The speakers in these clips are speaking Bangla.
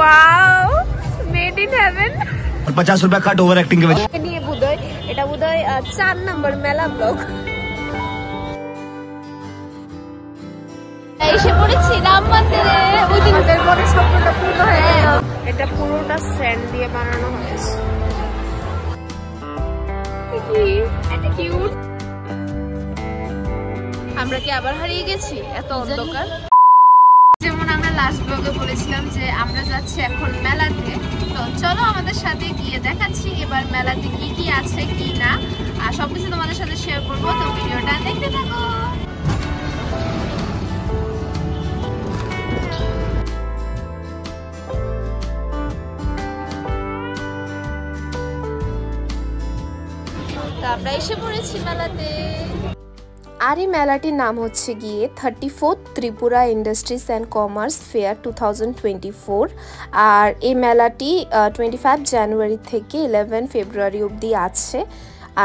वाओ मेड इन हेवन 50 रुपया कट ओवर एक्टिंग के वजह নিয়ে বুদয় এটা বুদয় 4 নম্বর মেলা ব্লগ এসে পড়েছি রাম মন্দিরে ওই দিনের পরে স্বপ্নটা পূর্ণ হয়ে গেল এটা পুরোটা স্যান্ড দিয়ে বানানো হয়েছে কি এটা কিউট আমরা কি আবার হারিয়ে গেছি এত অন্ধকার যেমন আমরা লাস্ট ব্লগে বলেছিলাম যে আমরা যাচ্ছি এখন মেলাতে তো চলো আমাদের সাথে গিয়ে দেখাচ্ছি এবার মেলাতে কি কি আছে কি না আর সবকিছু তোমাদের সাথে শেয়ার করবো তো ভিডিওটা দেখতে থাকো আমরা এসে পড়েছি মেলাতে আর এই মেলাটির নাম হচ্ছে গিয়ে 34th Tripura industries and commerce fair 2024 আর এই মেলাটি 25 জানুয়ারি থেকে 11 ফেব্রুয়ারি অবধি আছে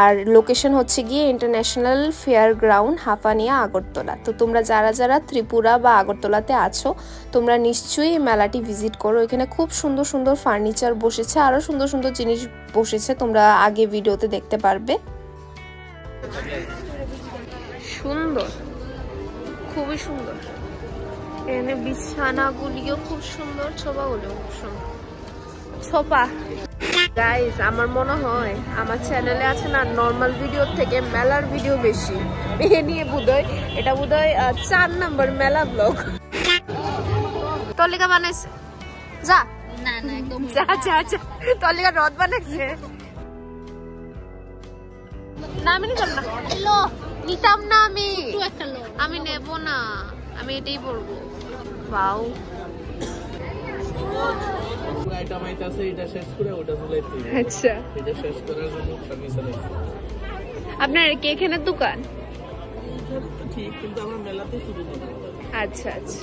আর লোকেশন হচ্ছে গিয়ে international fair ground Hapania Agartala তো তোমরা যারা যারা ত্রিপুরা বা আগরতলাতে আছো তোমরা নিশ্চয়ই এই মেলাটি ভিজিট করো এখানে খুব সুন্দর সুন্দর ফার্নিচার বসেছে আরও সুন্দর সুন্দর জিনিস বসেছে তোমরা আগে ভিডিওতে দেখতে পারবে সুন্দর খুবই সুন্দর এখানে বিছানাগুলিও খুব সুন্দর ছোপাগুলিও খুব সুন্দর ছোপা গাইস আমার মনে হয় আমার চ্যানেলে আছে না নরমাল ভিডিওর থেকে মেলার ভিডিও বেশি এ নিয়ে বুদয় এটা বুদয় 4 নম্বর মেলা ব্লগ তলিকা বানাইছে যা না না একদম যা যা যা তলিকা রদ বানাইছে না আমি নিতাম না লো নিতাম না আমি নেব না আমি এটাই পরবো বাউ আইটেম আইতাছে এটা শেষ করে ওটা তুলাইতে আচ্ছা এটা শেষ করার জন্য সার্ভিস আছে আপনার কি এখানে দোকান ঠিক কিন্তু আমরা মেলাতে শুরু করি আচ্ছা আচ্ছা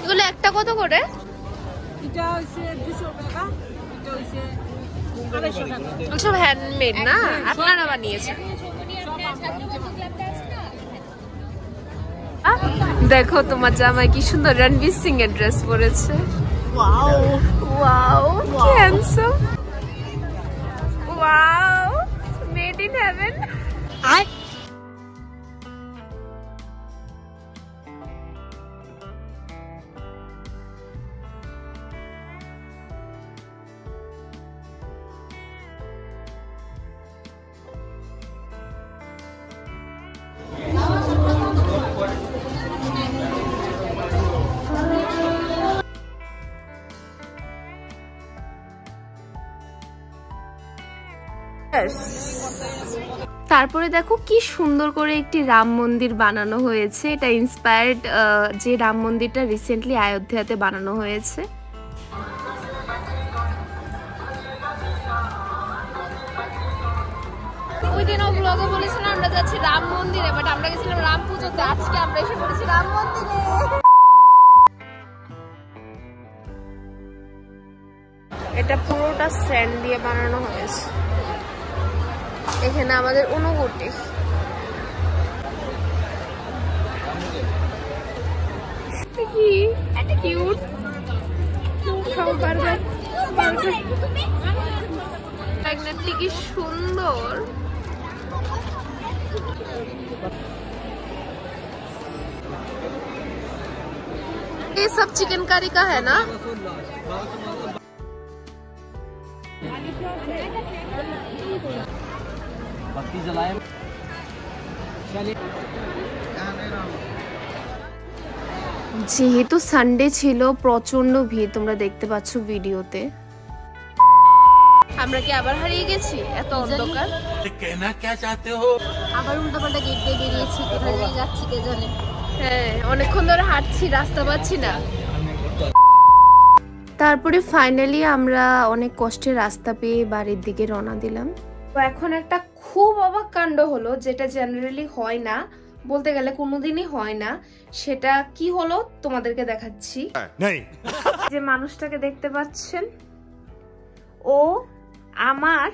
এগুলো একটা কত করে এটা হইছে 200 টাকা এটা হইছে 250 টাকা সব হ্যান্ডমেড না আপনারা বানিয়েছেন দেখো তোমার জামাই কি সুন্দর রণবীর সিং এর ড্রেস পরেছে ওয়াও ওয়াও কি handsome wow made in heaven I তারপরে দেখো কি সুন্দর করে একটি রাম মন্দির বানানো হয়েছে এটা ইন্সপায়ার্ড যে রাম মন্দিরটা রিসেন্টলি অযোধ্যাতে বানানো হয়েছে ওই দিন ও ব্লগে বলেছিলাম আমরা যাচ্ছি রাম মন্দিরে বাট আমরা গেছিলাম রাম পুজোতে আজকে আমরা এসে পড়েছি রাম মন্দিরে এটা পুরোটা স্যান্ড দিয়ে বানানো হয়েছে এখানে আমাদের অনুভূতি কি এটা কিউট খাও বার্গার বার্গার প্রেগন্যান্টলি কি সুন্দর ये सब चिकन करी का है ना बत्ती जलाए যেহেতু সানডে ছিল প্রচন্ড ভিড় তোমরা দেখতে পাচ্ছ ভিডিওতে আমরা কি আবার হারিয়ে গেছি এত অন্ধকার कहना क्या चाहते हो আবার উল্টাপাল্টা গেট দিয়ে বেরিয়েছি কোথায় নিয়ে যাচ্ছি কে জানে হ্যাঁ অনেকক্ষণ ধরে হাঁটছি রাস্তা পাচ্ছি না তারপরে ফাইনালি আমরা অনেক কষ্টে রাস্তা পেয়ে বাড়ির দিকে রওনা দিলাম তো এখন একটা খুব অবাক কাণ্ড হলো যেটা জেনারেলি হয় না বলতে গেলে কোনোদিনই হয় না সেটা কি হলো তোমাদেরকে দেখাচ্ছি যে মানুষটাকে দেখতে পাচ্ছেন ও আমার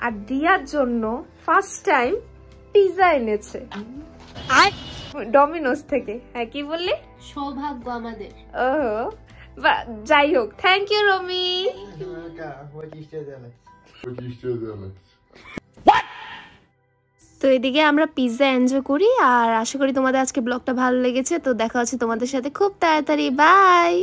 আর দিয়ার জন্য ফার্স্ট টাইম পিৎজা এনেছে আর ডমিনোস থেকে। হ্যাঁ কি বললি? সৌভাগ্য আমাদের। ও যাই হোক, থ্যাংক ইউ রমি। তো এদিকে আমরা পিৎজা এনজয় করি, আর আশা করি তোমাদের আজকে ব্লগটা ভালো লেগেছে। তো দেখা হচ্ছে তোমাদের সাথে খুব তাড়াতাড়ি। বাই।